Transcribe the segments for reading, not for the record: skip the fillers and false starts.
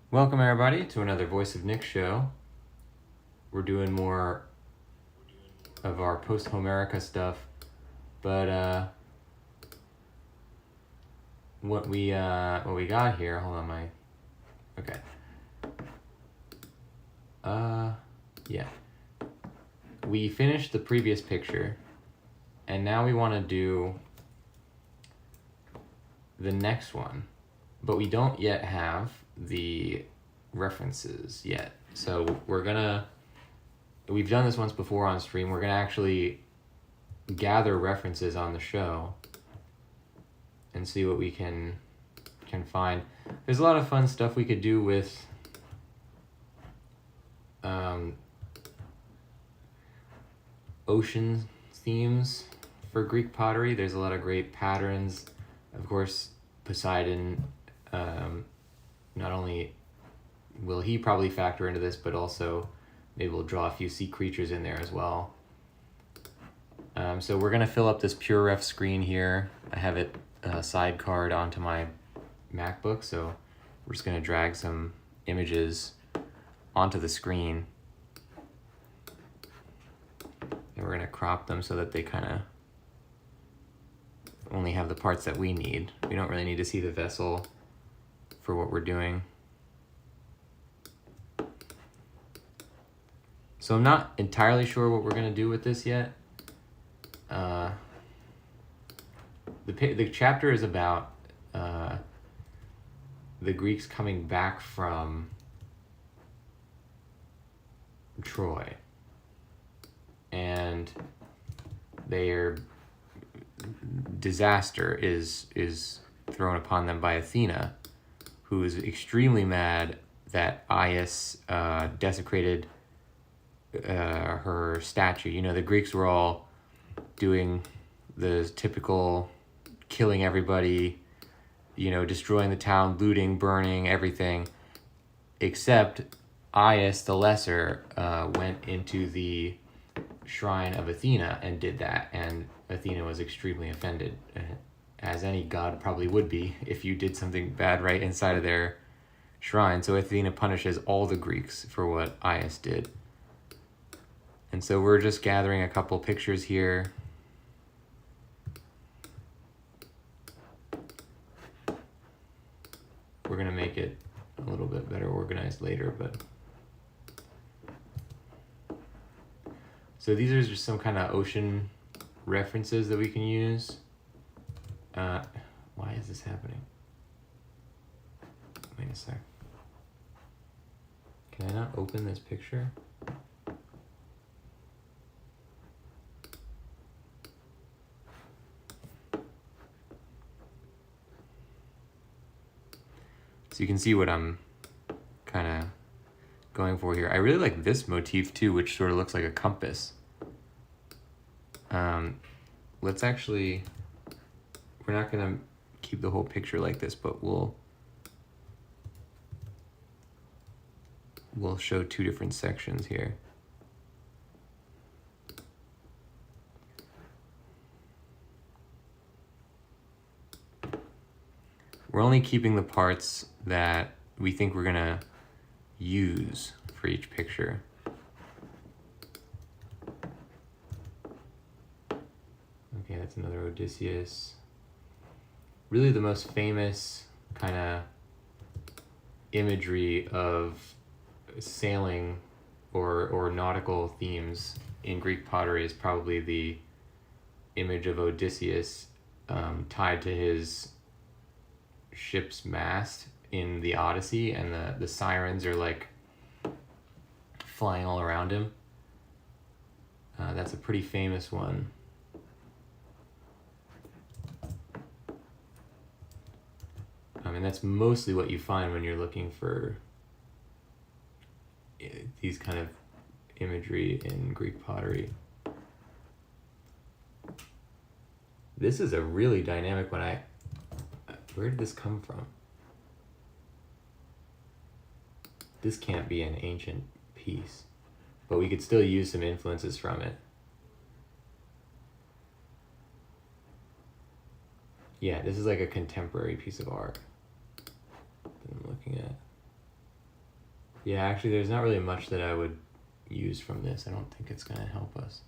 Welcome everybody to another Voice of Nick show. We're doing more of our Posthomerica stuff, but what we got here, hold on yeah. We finished the previous picture and now we want to do the next one, but we don't yet have the references yet. So we've done this once before on stream. We're gonna actually gather references on the show and see what we can find. There's a lot of fun stuff we could do with ocean themes for Greek pottery. There's a lot of great patterns. Of course, Poseidon, not only will he probably factor into this, but also maybe we'll draw a few sea creatures in there as well. So we're gonna fill up this pure ref screen here. I have it sidecard onto my MacBook, so we're just gonna drag some images onto the screen. And we're gonna crop them so that they kind of only have the parts that we need. We don't really need to see the vessel for what we're doing. So I'm not entirely sure what we're gonna do with this yet. The chapter is about the Greeks coming back from Troy, and their disaster is thrown upon them by Athena, who is extremely mad that Aias desecrated her statue. You know, the Greeks were all doing the typical killing everybody, you know, destroying the town, looting, burning, everything, except Aias the Lesser went into the shrine of Athena and did that, and Athena was extremely offended, as any god probably would be if you did something bad right inside of their shrine. So Athena punishes all the Greeks for what Aias did. And so we're just gathering a couple pictures here. We're gonna make it a little bit better organized later, but so these are just some kind of ocean references that we can use. Why is this happening? Wait a sec. Can I not open this picture? So you can see what I'm kind of going for here. I really like this motif too, which sort of looks like a compass. Let's actually, we're not gonna keep the whole picture like this, but we'll show two different sections here. We're only keeping the parts that we think we're gonna use for each picture. Okay, that's another Odysseus. Really the most famous kind of imagery of sailing or nautical themes in Greek pottery is probably the image of Odysseus tied to his ship's mast in the Odyssey, and the sirens are like flying all around him. That's a pretty famous one. And that's mostly what you find when you're looking for these kind of imagery in Greek pottery. This is a really dynamic one. Where did this come from? This can't be an ancient piece, but we could still use some influences from it. Yeah, this is like a contemporary piece of art that I'm looking at. Yeah, actually, there's not really much that I would use from this. I don't think it's going to help us.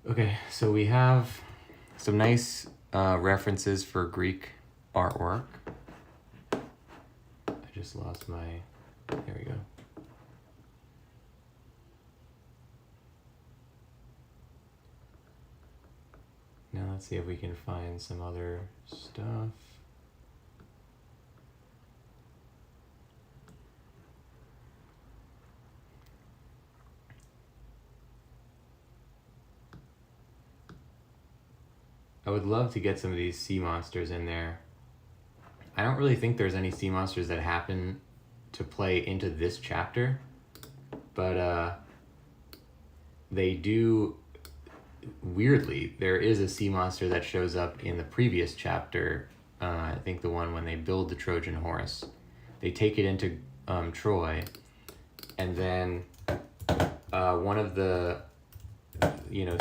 Okay, so we have some nice references for Greek artwork. I just lost my... There we go. Now let's see if we can find some other stuff. I would love to get some of these sea monsters in there. I don't really think there's any sea monsters that happen to play into this chapter, but they do, weirdly, there is a sea monster that shows up in the previous chapter, I think the one when they build the Trojan horse. They take it into Troy, and then one of the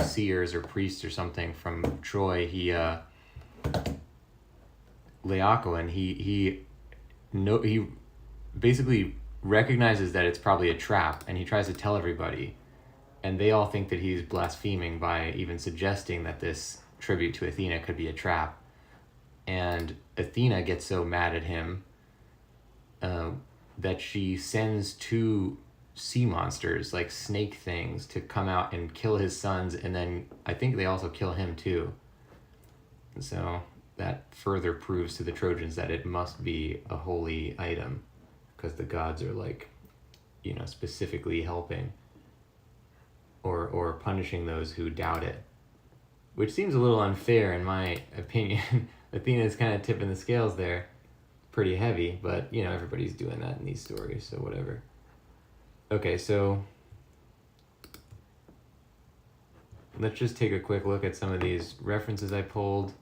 seers or priests or something from Troy, Laocoon, he basically recognizes that it's probably a trap, and he tries to tell everybody, and they all think that he's blaspheming by even suggesting that this tribute to Athena could be a trap. And Athena gets so mad at him that she sends 2 sea monsters, like snake things, to come out and kill his sons, and then I think they also kill him too. And so that further proves to the Trojans that it must be a holy item, because the gods are like, specifically helping or punishing those who doubt it, which seems a little unfair in my opinion. Athena's kind of tipping the scales there pretty heavy, but everybody's doing that in these stories, so whatever. Okay, so let's just take a quick look at some of these references I pulled.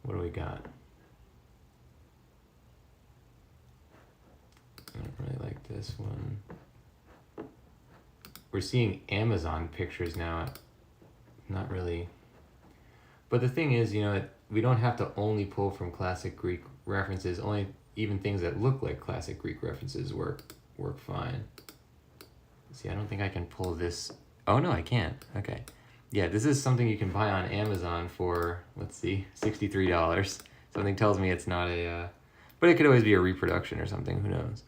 What do we got? I don't really like this one. We're seeing Amazon pictures now. Not really. But the thing is, we don't have to only pull from classic Greek references. Even things that look like classic Greek references work fine. See, I don't think I can pull this. Oh, no, I can. Okay. Yeah, this is something you can buy on Amazon for, let's see, $63. Something tells me it's not a, but it could always be a reproduction or something. Who knows?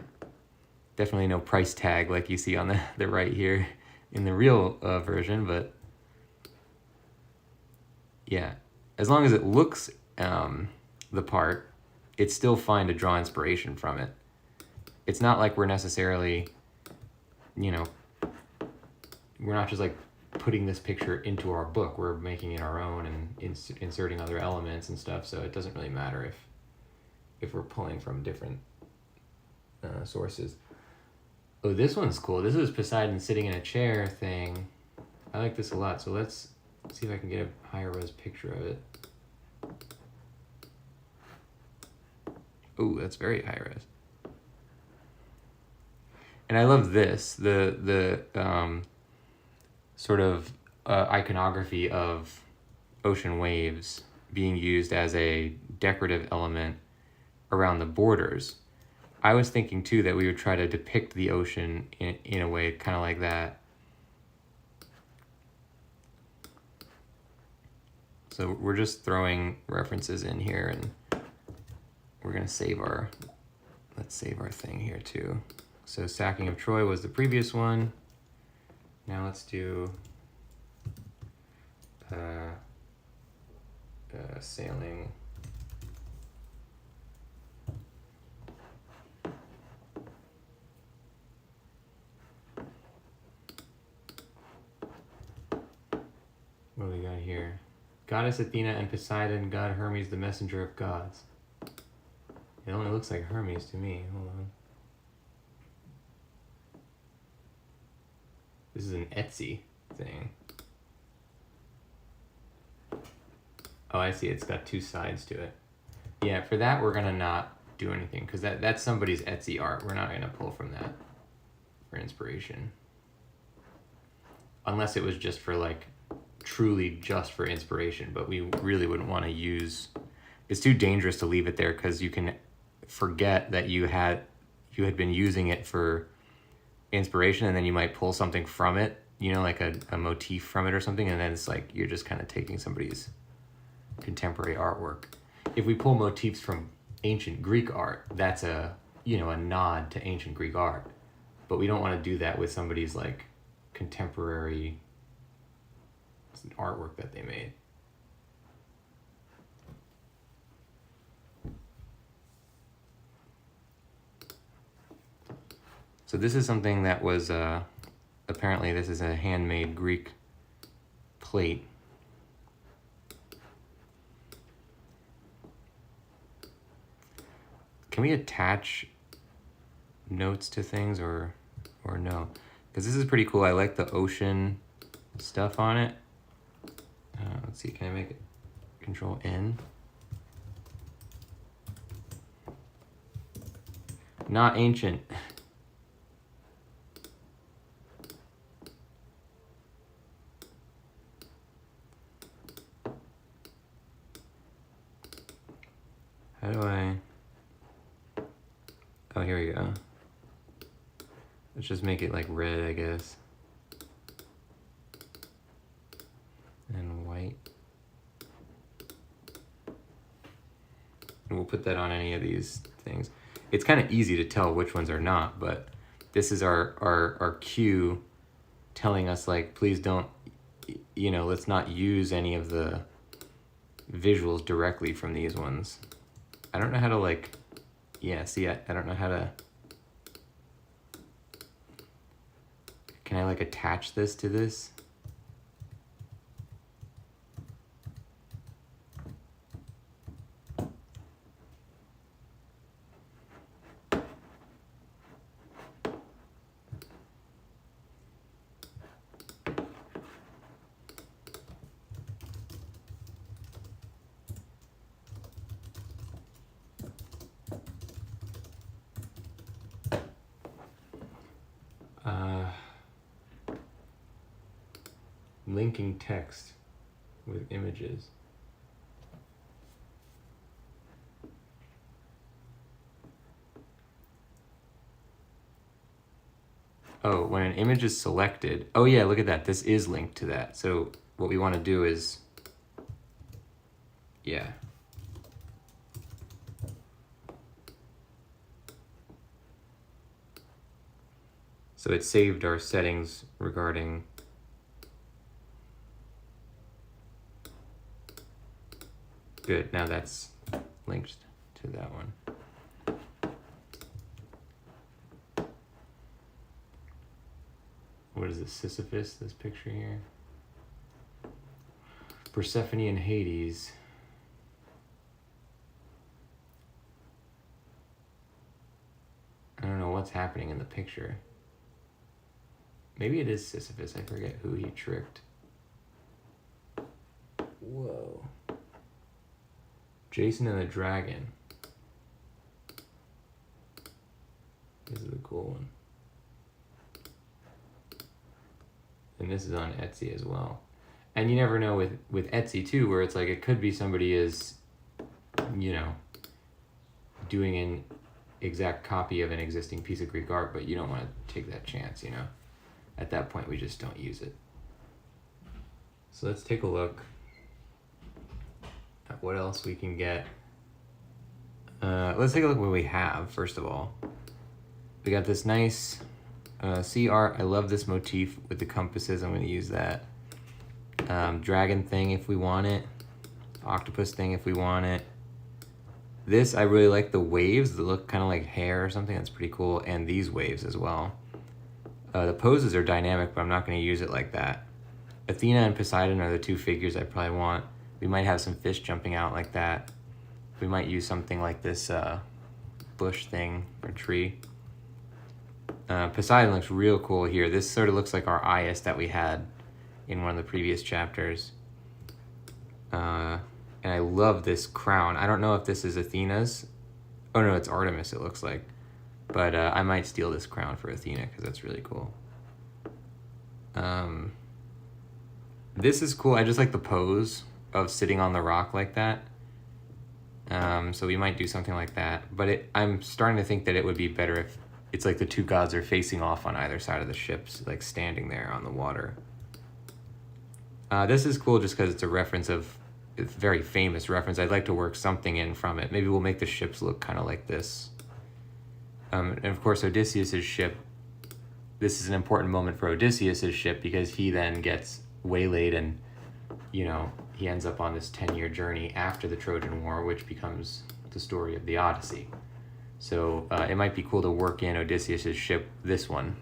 Definitely no price tag like you see on the right here in the real version, but yeah, as long as it looks the part, it's still fine to draw inspiration from it. It's not like we're necessarily, we're not just like putting this picture into our book. We're making it our own and inserting other elements and stuff, so it doesn't really matter if we're pulling from different sources. Oh, this one's cool. This is Poseidon sitting in a chair thing. I like this a lot, so let's see if I can get a higher res picture of it. Oh, that's very high res. And I love this, the sort of iconography of ocean waves being used as a decorative element around the borders. I was thinking too that we would try to depict the ocean in a way kind of like that. So we're just throwing references in here, and we're gonna let's save our thing here too. So Sacking of Troy was the previous one. Now let's do sailing. What do we got here? Goddess Athena and Poseidon, God Hermes, the messenger of gods. It only looks like Hermes to me. Hold on. This is an Etsy thing. Oh, I see. It's got 2 sides to it. Yeah, for that, we're going to not do anything, because that's somebody's Etsy art. We're not going to pull from that for inspiration. Unless it was just for, like, truly just for inspiration, but we really wouldn't want to use... It's too dangerous to leave it there, because you can forget that you had been using it for inspiration, and then you might pull something from it, you know, like a motif from it or something, and then it's like you're just kind of taking somebody's contemporary artwork. If we pull motifs from ancient Greek art, that's a nod to ancient Greek art. But we don't want to do that with somebody's like contemporary artwork that they made. So this is something that was, apparently this is a handmade Greek plate. Can we attach notes to things or no? Because this is pretty cool. I like the ocean stuff on it. Let's see, can I make it Control N? Not ancient. How do I... Oh, here we go. Let's just make it like red, I guess. And white. And we'll put that on any of these things. It's kind of easy to tell which ones are not, but this is our cue telling us like, please don't, let's not use any of the visuals directly from these ones. I don't know how to like, see, I don't know how to, can I like attach this to this? Linking text with images. Oh, when an image is selected, oh yeah, look at that, this is linked to that. So what we want to do is, so it saved our settings regarding good, now that's linked to that one. What is this, Sisyphus, this picture here? Persephone and Hades. I don't know what's happening in the picture. Maybe it is Sisyphus, I forget who he tricked. Whoa. Jason and the Dragon. This is a cool one. And this is on Etsy as well. And you never know with Etsy too, where it's like it could be somebody is, doing an exact copy of an existing piece of Greek art, but you don't want to take that chance, At that point, we just don't use it. So let's take a look at what else we can get. Let's take a look at what we have, first of all. We got this nice sea art. I love this motif with the compasses. I'm going to use that. Dragon thing if we want it. Octopus thing if we want it. This, I really like the waves that look kind of like hair or something. That's pretty cool. And these waves as well. The poses are dynamic, but I'm not going to use it like that. Athena and Poseidon are the two figures I probably want. We might have some fish jumping out like that. We might use something like this bush thing or tree. Poseidon looks real cool here. This sort of looks like our Aias that we had in one of the previous chapters. And I love this crown. I don't know if this is Athena's. Oh no, it's Artemis it looks like. But I might steal this crown for Athena because that's really cool. This is cool. I just like the pose of sitting on the rock like that. So we might do something like that. But I'm starting to think that it would be better if it's like the two gods are facing off on either side of the ships, like standing there on the water. This is cool just because it's a very famous reference. I'd like to work something in from it. Maybe we'll make the ships look kind of like this. And of course, Odysseus's ship, this is an important moment for Odysseus's ship because he then gets waylaid and, you know, he ends up on this 10-year journey after the Trojan War, which becomes the story of the Odyssey. So it might be cool to work in Odysseus's ship, this one,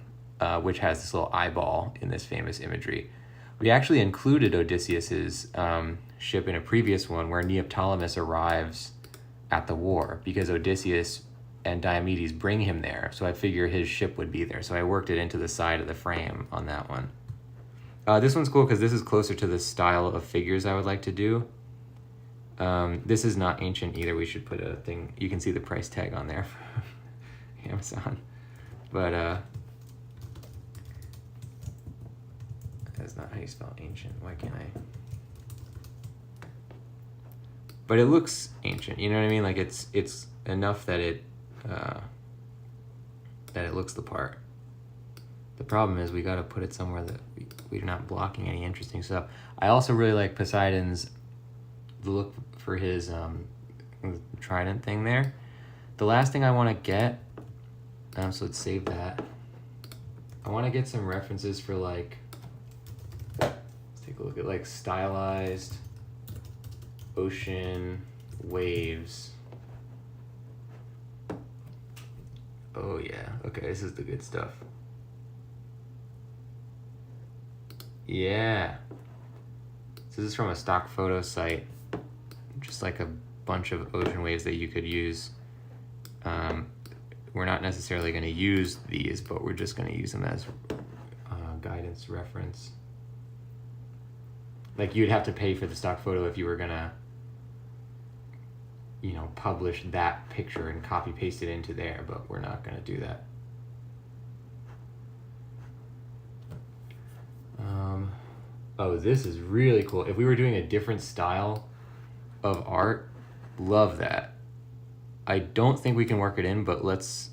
which has this little eyeball in this famous imagery. We actually included Odysseus's ship in a previous one where Neoptolemus arrives at the war because Odysseus and Diomedes bring him there. So I figure his ship would be there. So I worked it into the side of the frame on that one. This one's cool because this is closer to the style of figures I would like to do. This is not ancient either. We should put a thing. You can see the price tag on there from Amazon. But that's not how you spell ancient. Why can't I? But it looks ancient. You know what I mean? Like it's enough that it looks the part. The problem is we got to put it somewhere that we're not blocking any interesting stuff. I also really like Poseidon's look for his trident thing there. The last thing I want to get, so let's save that. I want to get some references for like, let's take a look at like stylized ocean waves. Oh yeah, okay, this is the good stuff. Yeah. So this is from a stock photo site. Just like a bunch of ocean waves that you could use. We're not necessarily going to use these, but we're just going to use them as guidance reference. Like you'd have to pay for the stock photo if you were going to, you know, publish that picture and copy paste it into there, but we're not going to do that. Oh, this is really cool. If we were doing a different style of art, love that. I don't think we can work it in, but let's...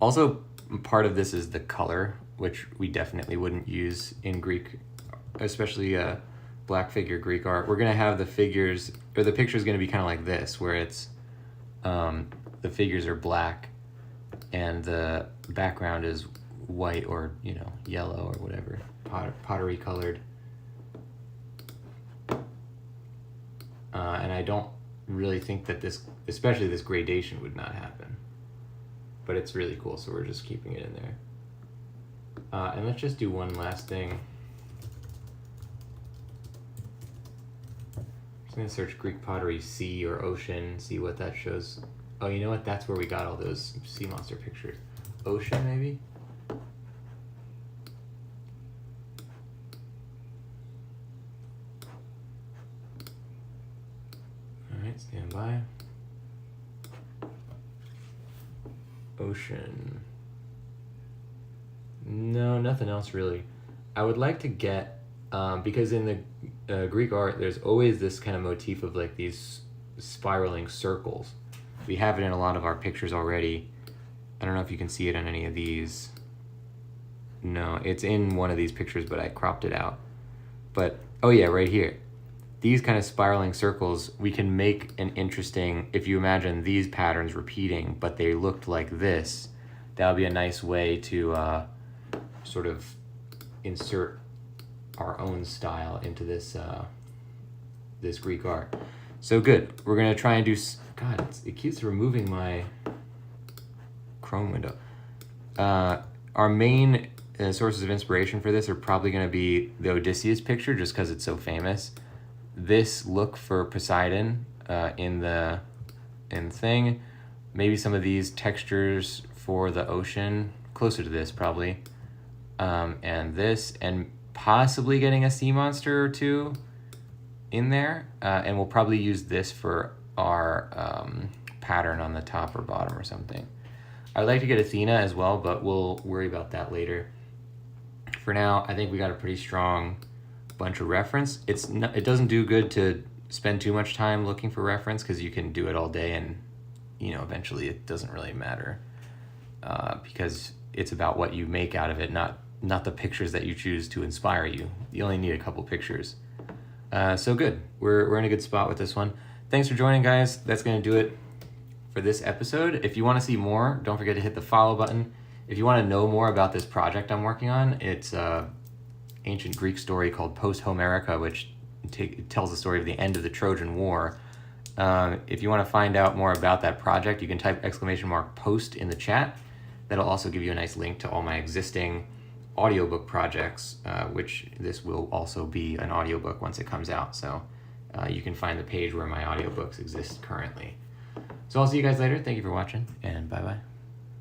Also, part of this is the color, which we definitely wouldn't use in Greek, especially black figure Greek art. We're going to have the figures, or the picture is going to be kind of like this, where it's, the figures are black and the background is white or, you know, yellow or whatever, pottery colored. And I don't really think that this, especially this gradation, would not happen. But it's really cool, so we're just keeping it in there. And let's just do one last thing. I'm just gonna search Greek pottery sea or ocean, see what that shows. Oh, you know what? That's where we got all those sea monster pictures. Ocean, maybe? Alright, stand by. Ocean. No, nothing else really. I would like to get, because in the Greek art, there's always this kind of motif of like these spiraling circles. We have it in a lot of our pictures already. I don't know if you can see it on any of these. No, it's in one of these pictures, but I cropped it out. But, oh yeah, right here. These kind of spiraling circles, we can make an interesting, if you imagine these patterns repeating, but they looked like this, that would be a nice way to sort of insert our own style into this this Greek art. So good. We're gonna try and do. God, it keeps removing my Chrome window. Our main sources of inspiration for this are probably gonna be the Odysseus picture, just because it's so famous. This look for Poseidon in the thing. Maybe some of these textures for the ocean, closer to this probably. And this, and possibly getting a sea monster or two in there. And we'll probably use this for our pattern on the top or bottom or something. I'd like to get Athena as well, but we'll worry about that later. For now, I think we got a pretty strong bunch of reference. It doesn't do good to spend too much time looking for reference, because you can do it all day and, you know, eventually it doesn't really matter, because it's about what you make out of it, not the pictures that you choose to inspire you. You only need a couple pictures. So good. We're in a good spot with this one. Thanks for joining, guys. That's going to do it for this episode. If you want to see more, don't forget to hit the follow button. If you want to know more about this project I'm working on, it's an ancient Greek story called Posthomerica, which tells the story of the end of the Trojan War. If you want to find out more about that project, you can type !post in the chat. That'll also give you a nice link to all my existing audiobook projects, which this will also be an audiobook once it comes out. So you can find the page where my audiobooks exist currently. So I'll see you guys later. Thank you for watching, and bye-bye.